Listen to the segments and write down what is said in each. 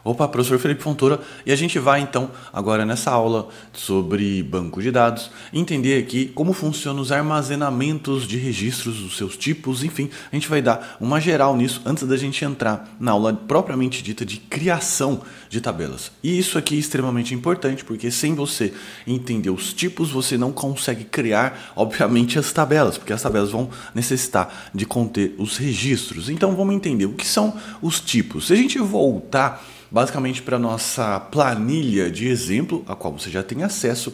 Opa, professor Felipe Fontoura, e a gente vai então agora nessa aula sobre banco de dados, entender aqui como funcionam os armazenamentos de registros, os seus tipos, enfim, a gente vai dar uma geral nisso antes da gente entrar na aula propriamente dita de criação de tabelas. E isso aqui é extremamente importante, porque sem você entender os tipos, você não consegue criar, obviamente, as tabelas, porque as tabelas vão necessitar de conter os registros. Então vamos entender o que são os tipos. Se a gente voltar basicamente para a nossa planilha de exemplo, a qual você já tem acesso,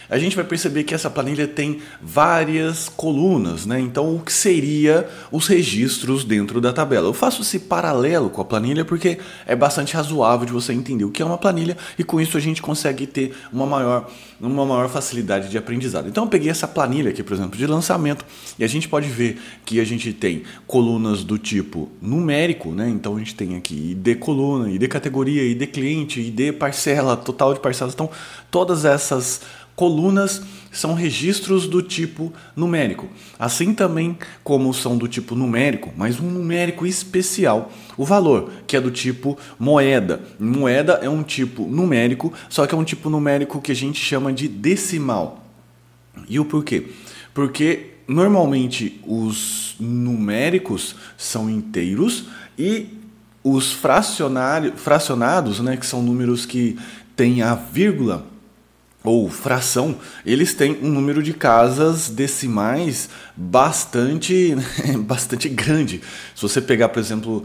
a gente vai perceber que essa planilha tem várias colunas, né? Então, o que seria os registros dentro da tabela? Eu faço esse paralelo com a planilha porque é bastante razoável de você entender o que é uma planilha e com isso a gente consegue ter uma maior facilidade de aprendizado. Então, eu peguei essa planilha aqui, por exemplo, de lançamento e a gente pode ver que a gente tem colunas do tipo numérico, né? Então, a gente tem aqui ID coluna, ID categoria, ID cliente, ID parcela, total de parcelas. Então, todas essas colunas são registros do tipo numérico, assim também como são do tipo numérico, mas um numérico especial, o valor, que é do tipo moeda. Moeda é um tipo numérico, só que é um tipo numérico que a gente chama de decimal. E o porquê? Porque normalmente os numéricos são inteiros e os fracionados, né, que são números que têm a vírgula ou fração, eles têm um número de casas decimais bastante grande. Se você pegar, por exemplo,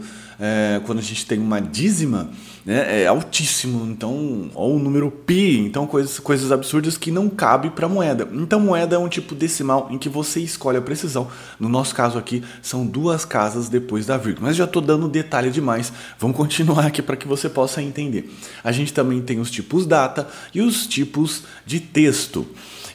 quando a gente tem uma dízima, né, é altíssimo, então, ou o número pi, então coisas absurdas que não cabe para moeda. Então moeda é um tipo decimal em que você escolhe a precisão. No nosso caso aqui são 2 casas depois da vírgula, mas já estou dando detalhe demais. Vamos continuar aqui para que você possa entender. A gente também tem os tipos data e os tipos de texto.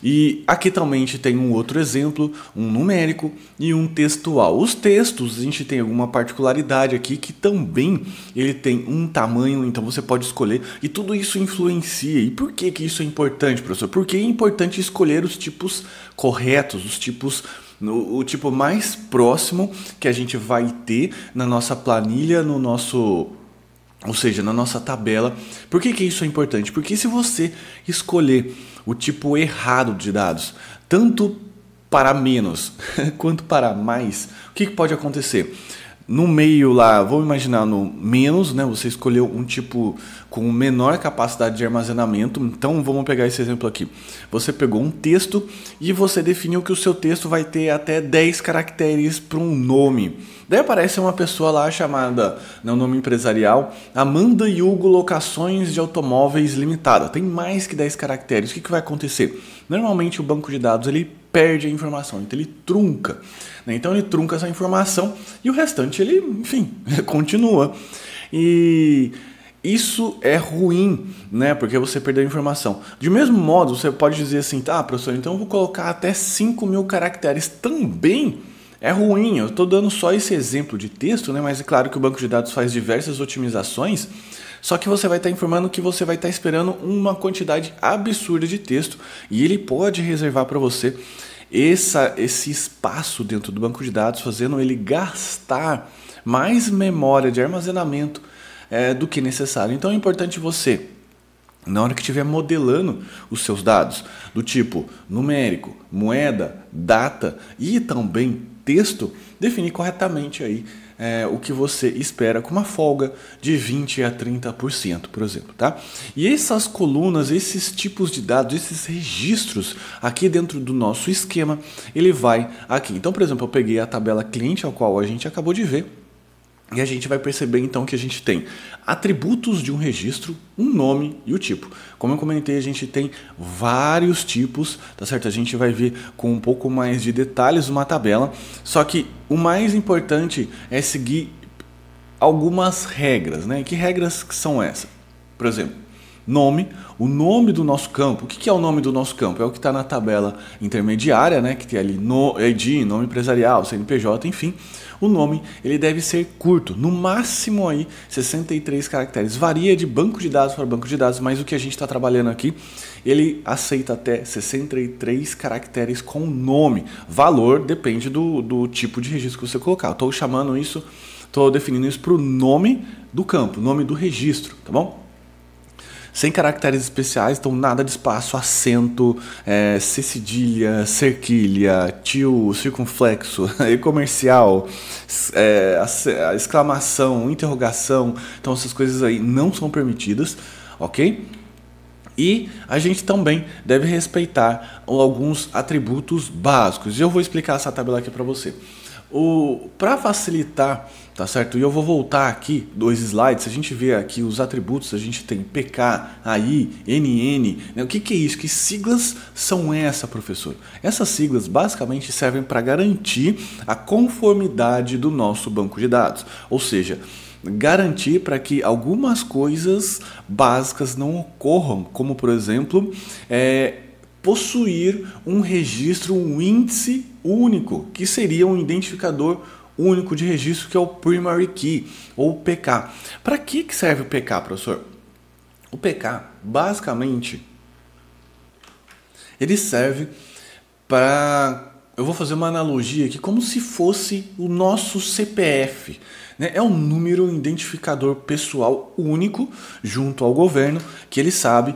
E aqui também a gente tem um outro exemplo, um numérico e um textual. Os textos, a gente tem alguma particularidade aqui que também ele tem um tamanho, então você pode escolher e tudo isso influencia. E por que isso é importante, professor? Porque é importante escolher os tipos corretos, os tipos o tipo mais próximo que a gente vai ter na nossa planilha, ou seja, na nossa tabela. Por que isso é importante? Porque se você escolher o tipo errado de dados, tanto para menos quanto para mais, o que pode acontecer? No meio lá, vamos imaginar no menos, né? Você escolheu um tipo com menor capacidade de armazenamento. Então vamos pegar esse exemplo aqui. Você pegou um texto e você definiu que o seu texto vai ter até 10 caracteres para um nome. Daí aparece uma pessoa lá chamada, no nome empresarial, Amanda e Hugo Locações de Automóveis Limitada. Tem mais que 10 caracteres. O que vai acontecer? Normalmente o banco de dados ele perde a informação, então ele trunca. Né? Então ele trunca essa informação e o restante ele, enfim, continua. E isso é ruim, né? Porque você perdeu a informação. De mesmo modo, você pode dizer assim, tá, professor, então eu vou colocar até 5.000 caracteres. Também é ruim. Eu estou dando só esse exemplo de texto, né? Mas é claro que o banco de dados faz diversas otimizações. Só que você vai estar informando que você vai estar esperando uma quantidade absurda de texto e ele pode reservar para você esse espaço dentro do banco de dados, fazendo ele gastar mais memória de armazenamento do que necessário. Então é importante você, na hora que estiver modelando os seus dados, do tipo numérico, moeda, data e também texto, definir corretamente aí o que você espera com uma folga de 20% a 30%, por exemplo, tá? E essas colunas, esses tipos de dados, esses registros aqui dentro do nosso esquema, ele vai aqui. Então, por exemplo, eu peguei a tabela cliente, ao qual a gente acabou de ver, e a gente vai perceber então que a gente tem atributos de um registro, um nome e o tipo. Como eu comentei, a gente tem vários tipos, tá certo? A gente vai ver com um pouco mais de detalhes uma tabela, só que o mais importante é seguir algumas regras, né? Que regras são essas? Por exemplo, nome, o nome do nosso campo. O que é o nome do nosso campo? É o que está na tabela intermediária, né? Que tem ali ID, nome empresarial, CNPJ, enfim. O nome ele deve ser curto, no máximo aí 63 caracteres. Varia de banco de dados para banco de dados, mas o que a gente está trabalhando aqui, ele aceita até 63 caracteres com nome. Valor depende do tipo de registro que você colocar. Estou chamando isso Estou definindo isso para o nome do campo, nome do registro, tá bom? Sem caracteres especiais, então nada de espaço, acento, C cedilha, cerquilha, tio, circunflexo, e comercial, exclamação, interrogação. Então essas coisas aí não são permitidas, ok? E a gente também deve respeitar alguns atributos básicos. E eu vou explicar essa tabela aqui para você. Para facilitar, tá certo? E eu vou voltar aqui 2 slides. Se a gente vê aqui os atributos, a gente tem PK, AI, NN. Né? O que é isso? Que siglas são essas, professor? Essas siglas basicamente servem para garantir a conformidade do nosso banco de dados. Ou seja, garantir para que algumas coisas básicas não ocorram, como por exemplo, possuir um registro, um índice único, que seria um identificador único de registro, que é o Primary Key, ou PK. Para que serve o PK, professor? O PK, basicamente, ele serve para... Eu vou fazer uma analogia aqui, como se fosse o nosso CPF. Né? É um número identificador pessoal único junto ao governo, que ele sabe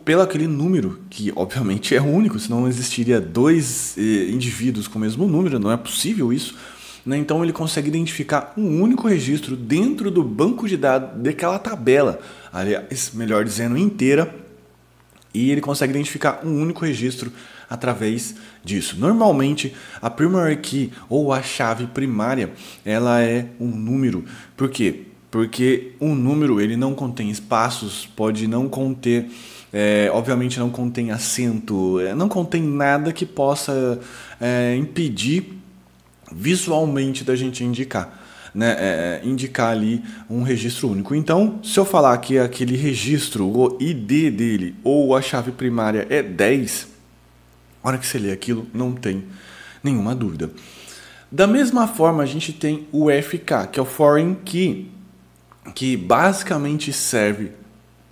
pelo aquele número, que obviamente é único, senão não existiria 2 indivíduos com o mesmo número, não é possível isso. Né? Então ele consegue identificar um único registro dentro do banco de dados daquela tabela, aliás, melhor dizendo, inteira, e ele consegue identificar um único registro através disso. Normalmente, a primary key ou a chave primária, ela é um número. Por quê? Porque um número ele não contém espaços, pode não conter, obviamente não contém acento, não contém nada que possa impedir visualmente da gente indicar. Né, indicar ali um registro único. Então, se eu falar que aquele registro, o ID dele ou a chave primária é 10, na hora que você lê aquilo, não tem nenhuma dúvida. Da mesma forma, a gente tem o FK, que é o Foreign Key, que basicamente serve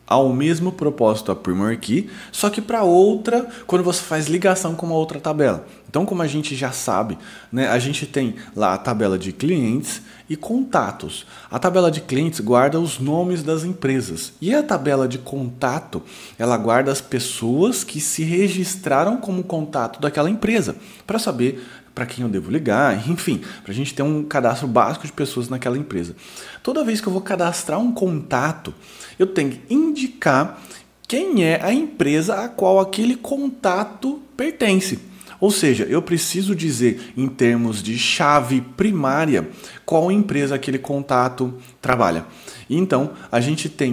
ao mesmo propósito a Primary Key, só que para outra, quando você faz ligação com uma outra tabela. Então, como a gente já sabe, né, a gente tem lá a tabela de clientes e contatos. A tabela de clientes guarda os nomes das empresas e a tabela de contato, ela guarda as pessoas que se registraram como contato daquela empresa, para saber para quem eu devo ligar, enfim, para a gente ter um cadastro básico de pessoas naquela empresa. Toda vez que eu vou cadastrar um contato, eu tenho que indicar quem é a empresa a qual aquele contato pertence. Ou seja, eu preciso dizer em termos de chave primária qual empresa aquele contato trabalha. Então,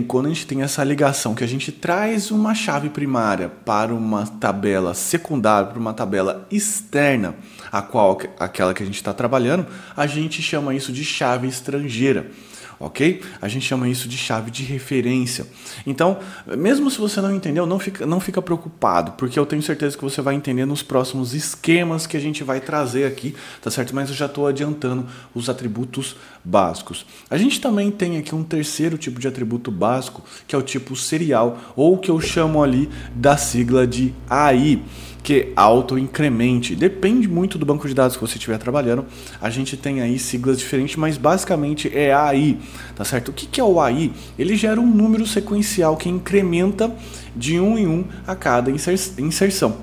quando a gente tem essa ligação, que a gente traz uma chave primária para uma tabela secundária, para uma tabela externa, aquela que a gente está trabalhando, a gente chama isso de chave estrangeira. Ok? A gente chama isso de chave de referência. Então, mesmo se você não entendeu, não fica preocupado, porque eu tenho certeza que você vai entender nos próximos esquemas que a gente vai trazer aqui, tá certo? Mas eu já estou adiantando os atributos básicos. A gente também tem aqui um terceiro tipo de atributo básico, que é o tipo serial, ou que eu chamo ali da sigla de AI, que é auto-incremente. Depende muito do banco de dados que você estiver trabalhando. A gente tem aí siglas diferentes, mas basicamente é AI, tá certo? O que é o AI? Ele gera um número sequencial que incrementa de 1 em 1 a cada inserção.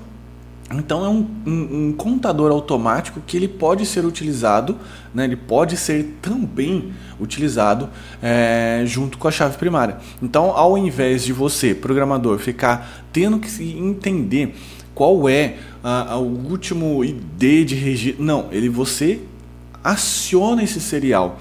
Então é um contador automático que ele pode ser utilizado, né? Ele pode ser também utilizado junto com a chave primária. Então, ao invés de você, programador, ficar tendo que entender qual é o último ID de registro, não, você aciona esse serial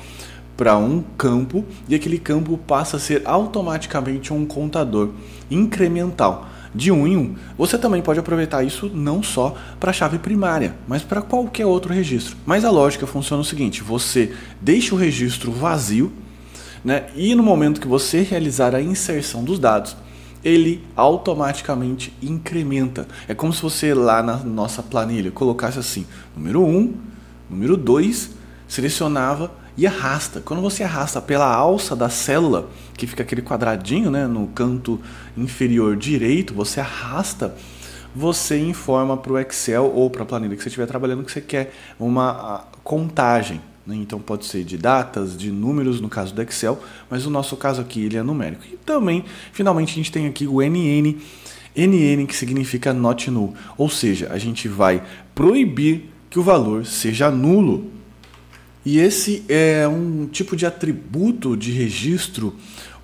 para um campo e aquele campo passa a ser automaticamente um contador incremental de 1 em 1. Você também pode aproveitar isso não só para a chave primária, mas para qualquer outro registro. Mas a lógica funciona o seguinte: você deixa o registro vazio, né, e no momento que você realizar a inserção dos dados, ele automaticamente incrementa. É como se você lá na nossa planilha colocasse assim, número 1, número 2, selecionava e arrasta. Quando você arrasta pela alça da célula, que fica aquele quadradinho, né, no canto inferior direito, você arrasta, você informa para o Excel ou para a planilha que você estiver trabalhando que você quer uma contagem, né? Então pode ser de datas, de números, no caso do Excel, mas no nosso caso aqui ele é numérico. E também, finalmente, a gente tem aqui o NN, que significa not null, ou seja, a gente vai proibir que o valor seja nulo. E esse é um tipo de atributo de registro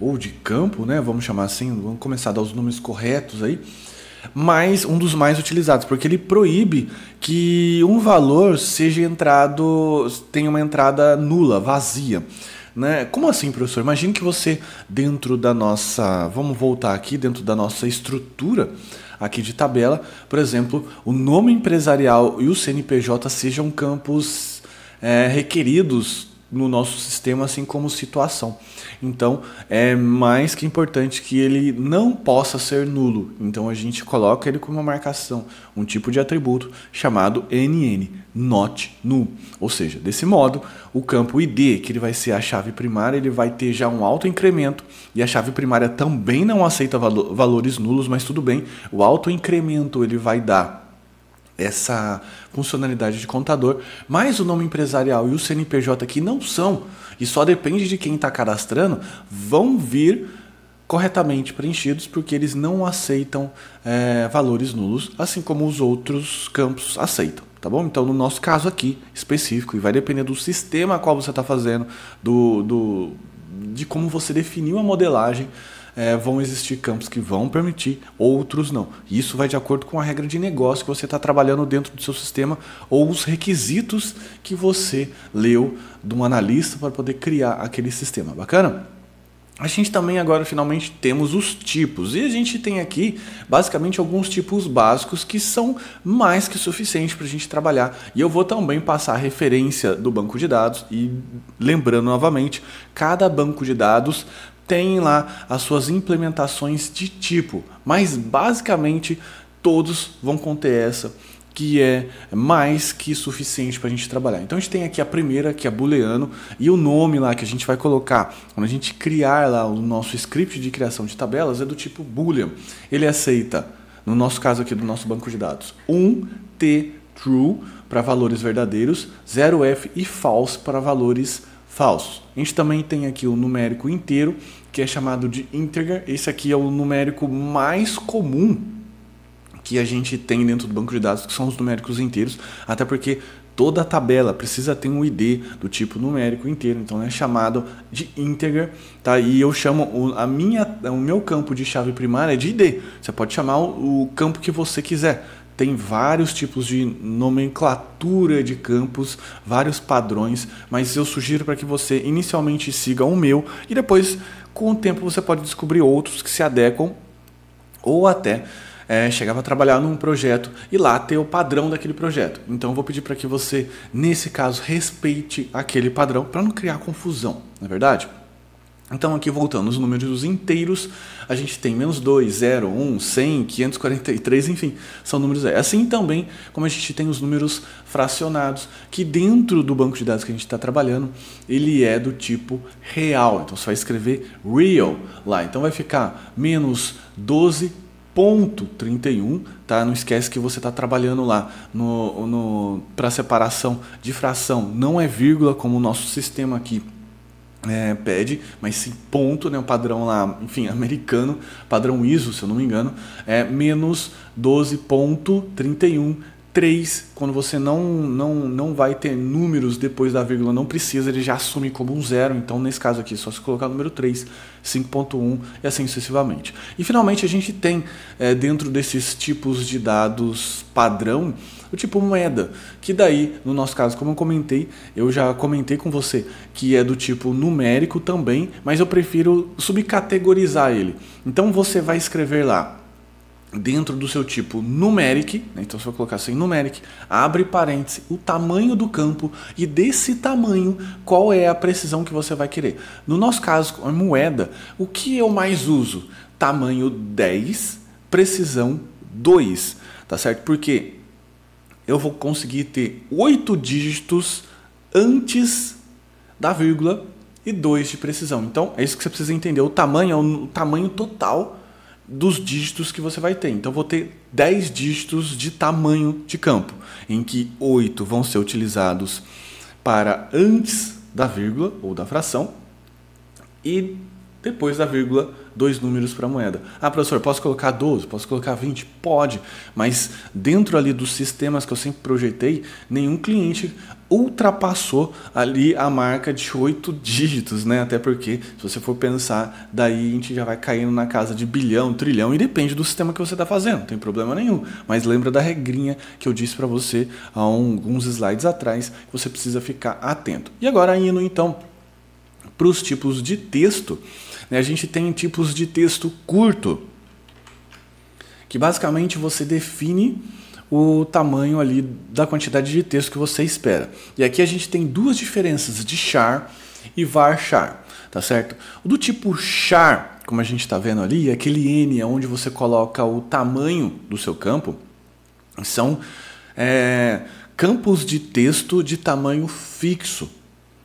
ou de campo, né? Vamos chamar assim, vamos começar a dar os nomes corretos aí, mas um dos mais utilizados, porque ele proíbe que um valor tenha uma entrada nula, vazia. Né? Como assim, professor? Imagine que você, dentro da nossa... Vamos voltar aqui, dentro da nossa estrutura aqui de tabela, por exemplo, o nome empresarial e o CNPJ sejam campos requeridos no nosso sistema, assim como situação. Então, é mais que importante que ele não possa ser nulo. Então, a gente coloca ele como uma marcação, um tipo de atributo chamado NN, not null. Ou seja, desse modo, o campo ID, que ele vai ser a chave primária, ele vai ter já um autoincremento, e a chave primária também não aceita valores nulos, mas tudo bem, o autoincremento ele vai dar essa funcionalidade de contador, mas o nome empresarial e o CNPJ que não são, e só depende de quem está cadastrando, vão vir corretamente preenchidos, porque eles não aceitam valores nulos, assim como os outros campos aceitam, tá bom? Então, no nosso caso aqui, específico, e vai depender do sistema a qual você está fazendo, de como você definiu a modelagem, vão existir campos que vão permitir, outros não. Isso vai de acordo com a regra de negócio que você está trabalhando dentro do seu sistema ou os requisitos que você leu de um analista para poder criar aquele sistema. Bacana? A gente também agora finalmente temos os tipos, e a gente tem aqui basicamente alguns tipos básicos que são mais que suficientes para a gente trabalhar, e eu vou também passar a referência do banco de dados, e lembrando novamente, cada banco de dados tem lá as suas implementações de tipo, mas basicamente todos vão conter essa, que é mais que suficiente para a gente trabalhar. Então a gente tem aqui a primeira, que é booleano, e o nome lá que a gente vai colocar, quando a gente criar lá o nosso script de criação de tabelas, é do tipo boolean. Ele aceita, no nosso caso aqui do nosso banco de dados, 1T true para valores verdadeiros, 0F e false para valores falsos. A gente também tem aqui o numérico inteiro, que é chamado de integer. Esse aqui é o numérico mais comum que a gente tem dentro do banco de dados, que são os numéricos inteiros, até porque toda a tabela precisa ter um ID do tipo numérico inteiro, então é chamado de integer, tá? E eu chamo o meu campo de chave primária de ID. Você pode chamar o campo que você quiser. Tem vários tipos de nomenclatura de campos, vários padrões, mas eu sugiro para que você inicialmente siga o meu e depois, com o tempo, você pode descobrir outros que se adequam ou até chegar para trabalhar num projeto e lá ter o padrão daquele projeto. Então eu vou pedir para que você, nesse caso, respeite aquele padrão para não criar confusão, não é verdade? Então aqui voltando, os números inteiros, a gente tem -2, 0, 1, 100, 543, enfim, são números aí. Assim também como a gente tem os números fracionados, que dentro do banco de dados que a gente está trabalhando, ele é do tipo real. Então você vai escrever real lá, então vai ficar -12.31, tá? Não esquece que você está trabalhando lá para separação de fração, não é vírgula como o nosso sistema aqui pede, mas sim ponto, né? O padrão lá, enfim, americano, padrão ISO, se eu não me engano, é -12.31. 3, quando você não vai ter números depois da vírgula, não precisa, ele já assume como um zero. Então, nesse caso aqui, é só se colocar o número 3, 5.1 e assim sucessivamente. E, finalmente, a gente tem, dentro desses tipos de dados padrão, o tipo moeda, que daí, no nosso caso, como eu já comentei com você, que é do tipo numérico também, mas eu prefiro subcategorizar ele. Então, você vai escrever lá, dentro do seu tipo numeric, né? Então você vai colocar assim, numeric, abre parênteses, o tamanho do campo, e desse tamanho, qual é a precisão que você vai querer. No nosso caso, a moeda, o que eu mais uso? Tamanho 10, precisão 2, tá certo? Porque eu vou conseguir ter 8 dígitos antes da vírgula e 2 de precisão. Então, é isso que você precisa entender. O tamanho é o tamanho total dos dígitos que você vai ter. Então, vou ter 10 dígitos de tamanho de campo, em que 8 vão ser utilizados para antes da vírgula ou da fração e depois da vírgula, 2 números para a moeda. Ah, professor, posso colocar 12? Posso colocar 20? Pode, mas dentro ali dos sistemas que eu sempre projetei, nenhum cliente ultrapassou ali a marca de 8 dígitos, né? Até porque, se você for pensar, daí a gente já vai caindo na casa de bilhão, trilhão, e depende do sistema que você está fazendo, não tem problema nenhum. Mas lembra da regrinha que eu disse para você há alguns slides atrás, que você precisa ficar atento. E agora indo então para os tipos de texto, a gente tem tipos de texto curto, que basicamente você define o tamanho ali da quantidade de texto que você espera. E aqui a gente tem duas diferenças de char e varchar, tá certo? O do tipo char, como a gente está vendo ali, aquele N é onde você coloca o tamanho do seu campo, são campos de texto de tamanho fixo,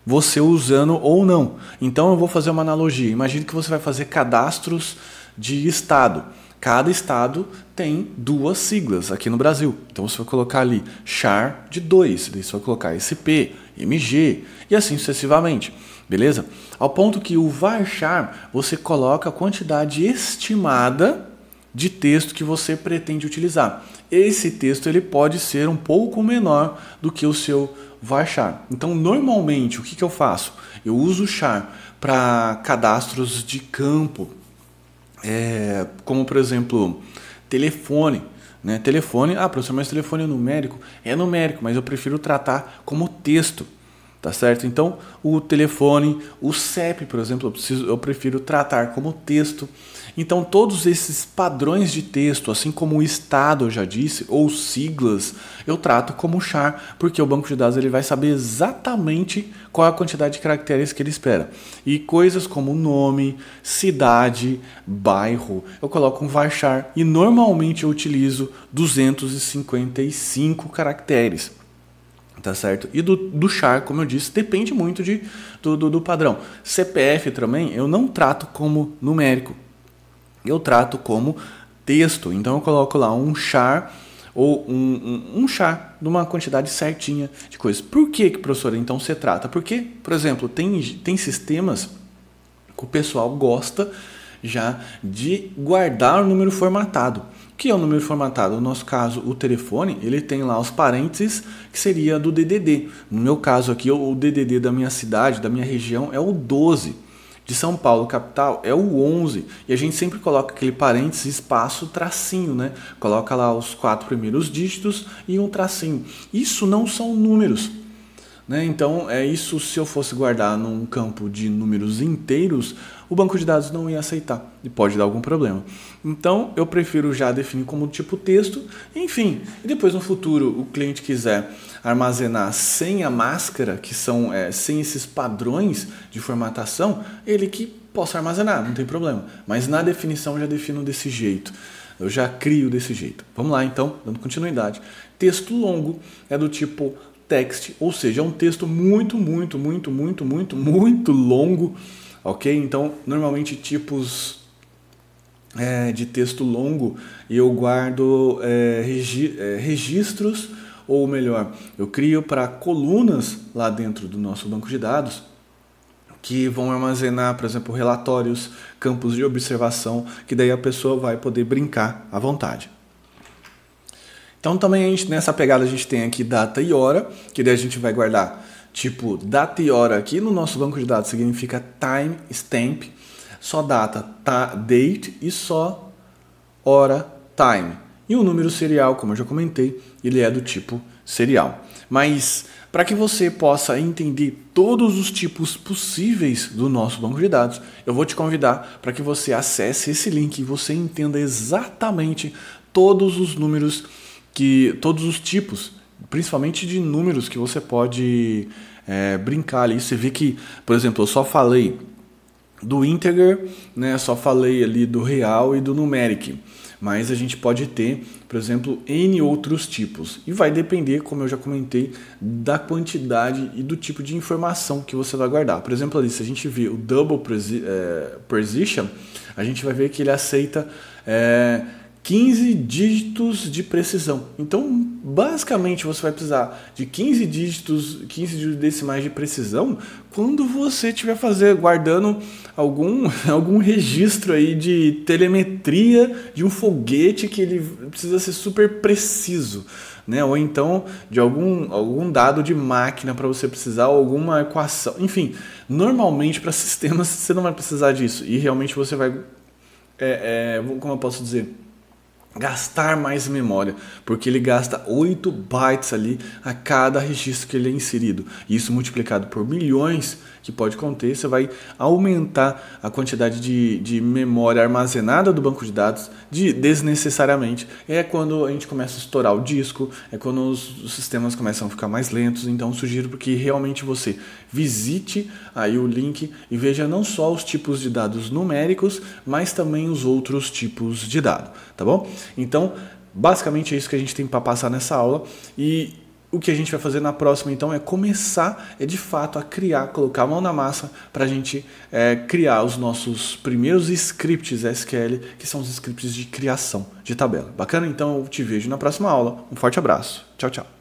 você usando ou não. Então eu vou fazer uma analogia. Imagine que você vai fazer cadastros de estado. Cada estado tem 2 siglas aqui no Brasil. Então você vai colocar ali char de 2, daí você vai colocar SP, MG e assim sucessivamente. Beleza? Ao ponto que o varchar, você coloca a quantidade estimada de texto que você pretende utilizar. Esse texto ele pode ser um pouco menor do que o seu varchar. Então, normalmente, o que eu faço? Eu uso o char para cadastros de campo, como, por exemplo, telefone. Né? Telefone, professor, mas telefone é numérico? É numérico, mas eu prefiro tratar como texto. Tá certo? Então, o telefone, o CEP, por exemplo, eu prefiro tratar como texto. Então, todos esses padrões de texto, assim como o estado, eu já disse, ou siglas, eu trato como char, porque o banco de dados ele vai saber exatamente qual é a quantidade de caracteres que ele espera. E coisas como nome, cidade, bairro, eu coloco um varchar e normalmente eu utilizo 255 caracteres. Tá certo? E do char, como eu disse, depende muito do padrão. CPF também eu não trato como numérico, eu trato como texto. Então eu coloco lá um char ou um char de uma quantidade certinha de coisas. Por que, professor, então você trata? Porque, por exemplo, tem sistemas que o pessoal gosta já de guardar o número formatado. O que é o número formatado? No nosso caso, o telefone, ele tem lá os parênteses, que seria do DDD. No meu caso aqui, o DDD da minha cidade, da minha região, é o 12. De São Paulo, capital, é o 11. E a gente sempre coloca aquele parênteses, espaço, tracinho, né? Coloca lá os 4 primeiros dígitos e um tracinho. Isso não são números. Né? Então, isso se eu fosse guardar num campo de números inteiros, o banco de dados não ia aceitar e pode dar algum problema. Então, eu prefiro já definir como tipo texto, enfim. E depois, no futuro, o cliente quiser armazenar sem a máscara, que são sem esses padrões de formatação, ele que possa armazenar, não tem problema. Mas na definição, eu já defino desse jeito. Eu já crio desse jeito. Vamos lá, então, dando continuidade. Texto longo é do tipo text, ou seja, é um texto muito longo, ok? Então, normalmente tipos de texto longo eu guardo registros, ou melhor, eu crio para colunas lá dentro do nosso banco de dados que vão armazenar, por exemplo, relatórios, campos de observação, que daí a pessoa vai poder brincar à vontade. Então também nessa pegada a gente tem aqui data e hora, que daí a gente vai guardar tipo data e hora aqui no nosso banco de dados significa time stamp, só data, date e só hora, time. E o número serial, como eu já comentei, ele é do tipo serial. Mas para que você possa entender todos os tipos possíveis do nosso banco de dados, eu vou te convidar para que você acesse esse link e você entenda exatamente todos os números todos os tipos, principalmente de números que você pode brincar ali. Você vê que, por exemplo, eu só falei do integer, né? Só falei ali do real e do numeric, mas a gente pode ter, por exemplo, N outros tipos. E vai depender, como eu já comentei, da quantidade e do tipo de informação que você vai guardar. Por exemplo, ali, se a gente vê o double precision, a gente vai ver que ele aceita 15 dígitos de precisão. Então, basicamente, você vai precisar de 15 dígitos decimais de precisão quando você estiver guardando algum registro aí de telemetria de um foguete que ele precisa ser super preciso, né? Ou então de algum dado de máquina para você precisar, ou alguma equação. Enfim, normalmente para sistemas você não vai precisar disso e realmente você vai, como eu posso dizer, gastar mais memória, porque ele gasta 8 bytes ali a cada registro que ele é inserido. Isso multiplicado por milhões que pode conter, você vai aumentar a quantidade de memória armazenada do banco de dados desnecessariamente. É quando a gente começa a estourar o disco, é quando os sistemas começam a ficar mais lentos. Então sugiro que realmente você visite aí o link e veja não só os tipos de dados numéricos, mas também os outros tipos de dado, tá bom? Então, basicamente é isso que a gente tem para passar nessa aula, e o que a gente vai fazer na próxima, então, é começar, de fato, a criar, colocar a mão na massa para a gente criar os nossos primeiros scripts SQL, que são os scripts de criação de tabela. Bacana? Então, eu te vejo na próxima aula. Um forte abraço. Tchau, tchau.